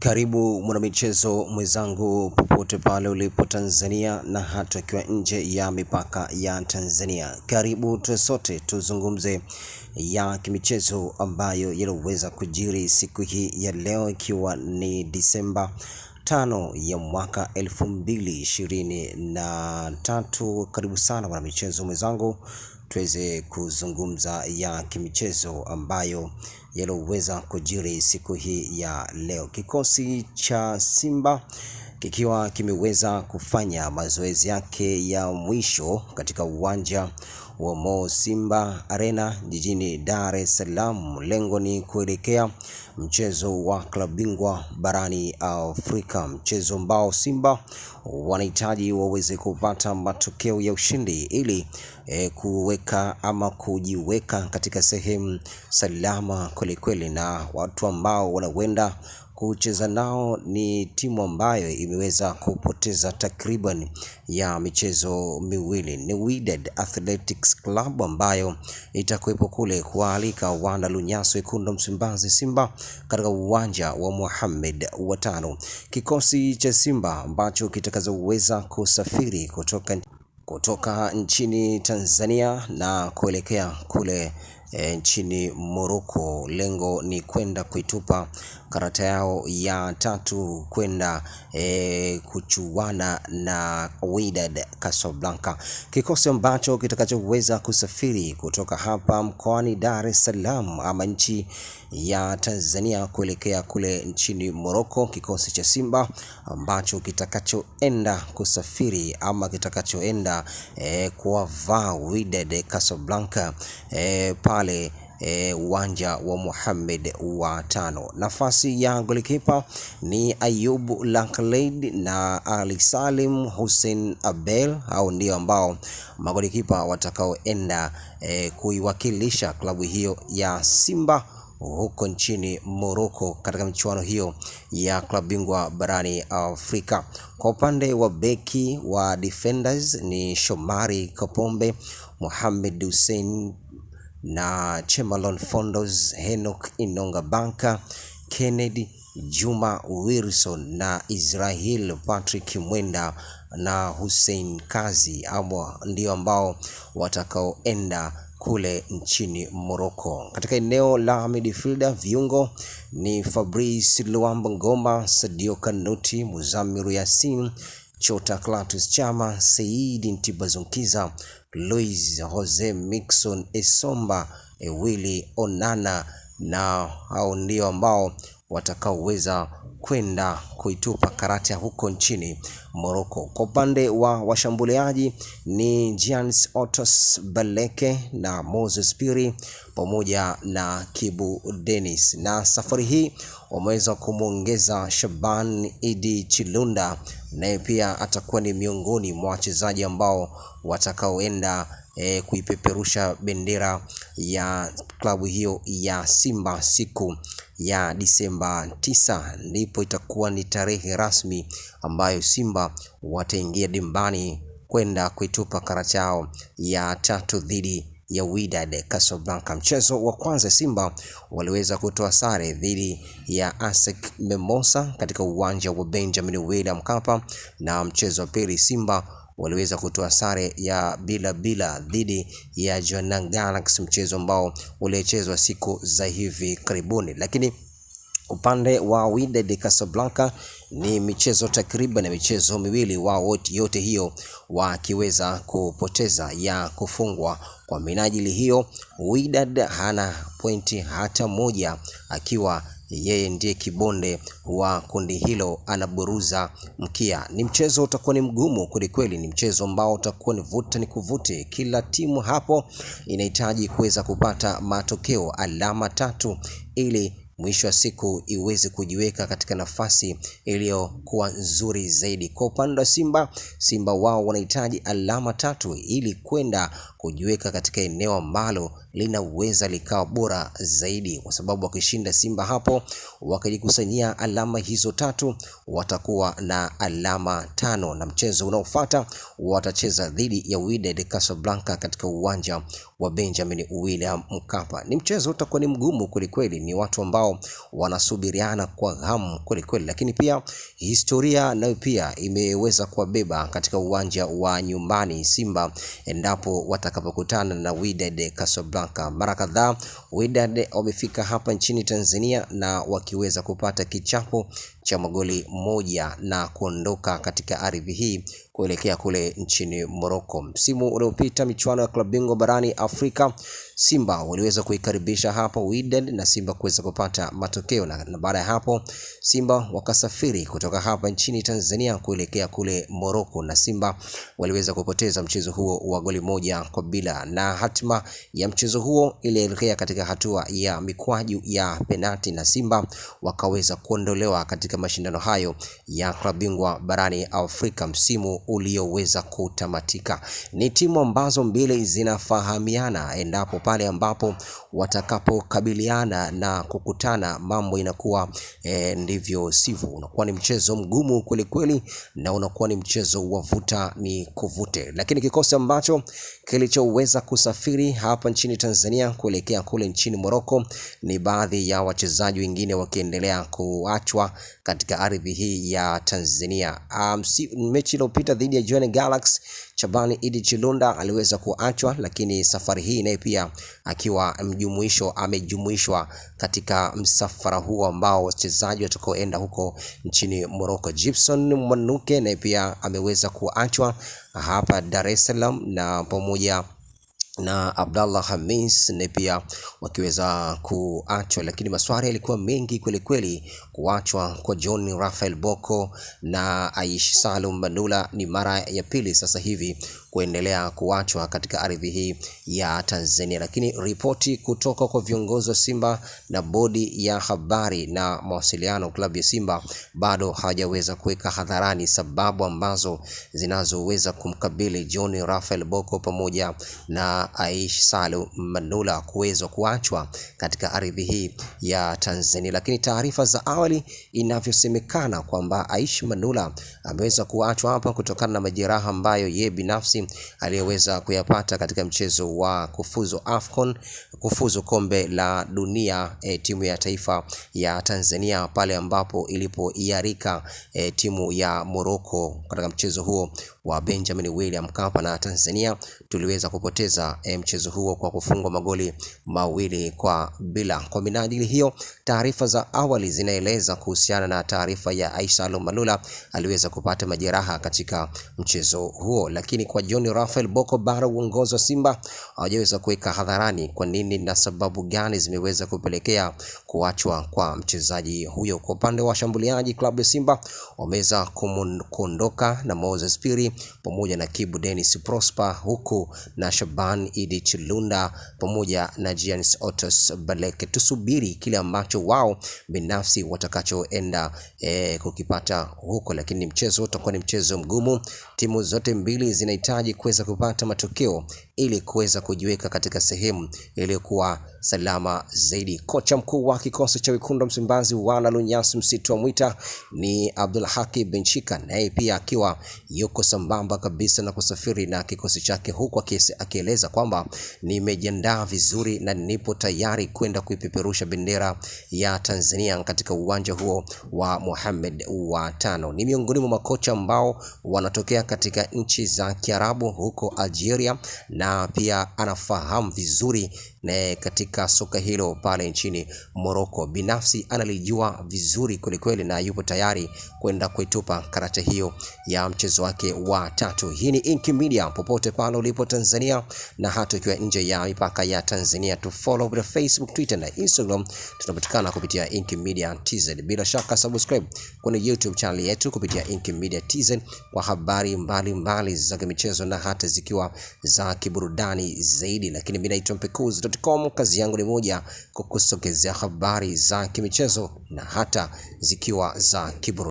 Karibu mwanamichezo mwenzangu popote pale ulipo Tanzania na hata ukiwa nje ya mipaka ya Tanzania. Karibu tuwe sote tuzungumze ya kimichezo ambayo yaloweza kujiri siku hii ya leo, ikiwa ni Disemba 5 ya mwaka 2023. Karibu sana mwanamichezo mwenzangu, tuweze kuzungumza ya kimichezo ambayo yaloweza kujiri siku hii ya leo. Kikosi cha Simba kikiwa kimeweza kufanya mazoezi yake ya mwisho katika uwanja wa Mo Simba Arena jijini Dar es Salaam. Lengo ni kuelekea mchezo wa klabu bingwa barani Afrika, mchezo ambao Simba wanahitaji waweze kupata matokeo ya ushindi ili kuweka ama kujiweka katika sehemu salama kweli, na watu ambao wanawenda kucheza nao ni timu ambayo imeweza kupoteza takriban ya michezo miwili. Ni Wydad Athletics Club ambayo itakuwepo kule kualika wana Lunyaso Wekundu Msimbazi Simba katika uwanja wa Mohamed wa Tano. Kikosi cha Simba ambacho kitakazoweza kusafiri kutoka nchini Tanzania na kuelekea kule nchini Morocco. Lengo ni kwenda kuitupa karata yao ya tatu kwenda kuchuana na Wydad Casablanca. Kikosi ambacho kitakachoweza kusafiri kutoka hapa mkoani Dar es Salaam ama nchi ya Tanzania kuelekea kule nchini Morocco. Kikosi cha Simba ambacho kitakachoenda kusafiri ama kitakachoenda kuwavaa Wydad Casablanca pale uwanja wa Mohamed wa Tano. Nafasi ya golikipa ni Ayub Lankleid na Ali Salim Hussein Abel. Hao ndio ambao magolikipa watakaoenda kuiwakilisha klabu hiyo ya Simba huko nchini Morocco katika michuano hiyo ya klabu bingwa barani Afrika. Kwa upande wa beki wa defenders ni Shomari Kapombe, Mohamed Hussein na Chemalon Fondos, Henok Inonga Banka, Kennedy Juma Wilson na Israel Patrick Mwenda na Hussein Kazi. Amo ndio ambao watakaoenda kule nchini Morocco. Katika eneo la midfielder viungo ni Fabrice Luambo Ngoma, Sadio Kanuti, Muzamiru Yasin, Chota Clatous Chama, Saidi Ntibazonkiza, Luis Jose Mixon Esomba, Willy Onana, na hao ndio ambao watakaoweza kwenda kuitupa karata huko nchini Morocco. Kwa upande wa washambuliaji ni Giannis Otos Baleke na Moses Piri pamoja na Kibu Dennis, na safari hii wameweza kumuongeza Shaban Idi Chilunda, naye pia atakuwa ni miongoni mwa wachezaji ambao watakaoenda kuipeperusha bendera ya klabu hiyo ya Simba siku ya Disemba 9. Ndipo itakuwa ni tarehe rasmi ambayo Simba wataingia dimbani kwenda kuitupa karata yao ya tatu dhidi ya Wydad Casablanca. Mchezo wa kwanza Simba waliweza kutoa sare dhidi ya ASEC Mimosas katika uwanja wa Benjamin William Mkapa, na mchezo wa pili Simba waliweza kutoa sare ya bila dhidi ya Jwaneng Galaxy, mchezo ambao ulichezwa siku za hivi karibuni. Lakini upande wa Wydad Casablanca ni michezo takriban na michezo miwili wao yote hiyo wakiweza kupoteza ya kufungwa. Kwa minajili hiyo Wydad hana pointi hata moja, akiwa yeye ndiye kibonde wa kundi hilo, anaburuza mkia. Ni mchezo utakuwa ni mgumu kweli, ni mchezo ambao utakuwa ni vuta ni kuvute. Kila timu hapo inahitaji kuweza kupata matokeo, alama tatu, ili mwisho wa siku iweze kujiweka katika nafasi iliyokuwa nzuri zaidi. Kwa upande wa Simba wao wanahitaji alama tatu ili kwenda kujiweka katika eneo ambalo linaweza likawa bora zaidi, kwa sababu wakishinda Simba hapo wakajikusanyia alama hizo tatu watakuwa na alama 5, na mchezo unaofuata watacheza dhidi ya Wydad Casablanca katika uwanja wa Benjamin William Mkapa. Ni mchezo utakuwa ni mgumu kweli, ni watu ambao ambao wanasubiriana kwa hamu kweli kweli, lakini pia historia nayo pia imeweza kuwabeba katika uwanja wa nyumbani Simba endapo watakapokutana na Wydad Casablanca. Mara kadhaa Wydad wamefika hapa nchini Tanzania na wakiweza kupata kichapo cha magoli moja na kuondoka katika ardhi hii kuelekea kule nchini Morocco. Msimu uliopita michuano ya klabu bingwa barani Afrika, Simba waliweza kuikaribisha hapa Wydad na Simba kuweza kupata matokeo, na baada ya hapo Simba wakasafiri kutoka hapa nchini Tanzania kuelekea kule Morocco na Simba waliweza kupoteza mchezo huo wa goli moja kwa bila, na hatima ya mchezo huo ilielekea katika hatua ya mikwaju ya penalti na Simba wakaweza kuondolewa katika mashindano hayo ya klabu bingwa barani Afrika msimu ulioweza kutamatika. Ni timu ambazo mbili zinafahamiana, endapo pale ambapo watakapokabiliana na kukutana mambo inakuwa ndivyo sivyo. Unakuwa ni mchezo mgumu kweli kweli na unakuwa ni mchezo wa vuta ni kuvute, lakini kikosi ambacho kilichoweza kusafiri hapa nchini Tanzania kuelekea kule nchini Morocco ni baadhi ya wachezaji wengine wakiendelea kuachwa katika ardhi hii ya Tanzania. Mechi iliyopita dhidi ya Jwaneng Galaxy, Shabani Idi Chilunda aliweza kuachwa, lakini safari hii naye pia akiwa amejumuishwa katika msafara huo ambao wachezaji watakaoenda huko nchini Morocco. Gibson Mwanuke naye pia ameweza kuachwa hapa Dar es Salaam na pamoja na Abdallah Hamis na pia wakiweza kuachwa, lakini maswali yalikuwa mengi kweli kweli. Kuachwa kwa John Raphael Bocco na Aish Salum Manula ni mara ya pili sasa hivi kuendelea kuachwa katika ardhi hii ya Tanzania, lakini ripoti kutoka kwa viongozi wa Simba na bodi ya habari na mawasiliano klabu ya Simba bado hawajaweza kuweka hadharani sababu ambazo zinazoweza kumkabili John Raphael Bocco pamoja na Aish Salum Manula kuweza kuachwa katika ardhi hii ya Tanzania. Lakini taarifa za awali inavyosemekana kwamba Aish Manula ameweza kuachwa hapa kutokana na majeraha ambayo yeye binafsi aliyeweza kuyapata katika mchezo wa kufuzu kombe la dunia timu ya taifa ya Tanzania pale ambapo ilipoiarika timu ya Morocco katika mchezo huo wa Benjamin William Mkapa, na Tanzania tuliweza kupoteza mchezo huo kwa kufungwa magoli 2-0. Kwa minajili hiyo, taarifa za awali zinaeleza kuhusiana na taarifa ya Aish Salum Manula aliweza kupata majeraha katika mchezo huo, lakini kwa John Raphael Bocco bado uongozi wa Simba hawajaweza kuweka hadharani kwa nini na sababu gani zimeweza kupelekea kuachwa kwa mchezaji huyo. Kwa upande wa shambuliaji, klabu ya Simba wameweza kuondoka na Moses Piri pamoja na Kibu Dennis Prosper, huku na Shaban Idi Chilunda pamoja na Giannis Otos Baleke. Tusubiri kile ambacho wao binafsi watakachoenda kukipata huko, lakini mchezo utakuwa ni mchezo mgumu. Timu zote mbili zinahitaji kuweza kupata matokeo ili kuweza kujiweka katika sehemu iliyokuwa salama zaidi. Kocha mkuu wa kikosi cha Wekundu Msimbazi wana Lunyasi Msitu wa Mwita ni Abdulhaki Benchika, naye pia akiwa yuko sambamba kabisa na kusafiri na kikosi chake, huku akieleza kwamba nimejiandaa vizuri na nipo tayari kwenda kuipeperusha bendera ya Tanzania katika uwanja huo wa Mohamed wa 5. Ni miongoni mwa makocha ambao wanatokea katika nchi za Kiarabu huko Algeria, na pia anafahamu vizuri na katika soka hilo pale nchini Morocco. Binafsi analijua vizuri kweli na yupo tayari kwenda kuitupa karata hiyo ya mchezo wake wa 3. Hii ni Inki Media, popote pale ulipo Tanzania na hata ukiwa nje ya mipaka ya Tanzania. Tu follow kwa Facebook, Twitter na Instagram, tunapatikana kupitia Inki Media TZ. Bila shaka subscribe kwenye YouTube channel yetu kupitia Inki Media TZ kwa habari mbalimbali za michezo na hata zikiwa za kiburudani zaidi. Lakini mimi naitwa Mpekuzi.com, kazi yangu ni moja, kukusogezea habari za kimichezo na hata zikiwa za kiburudani.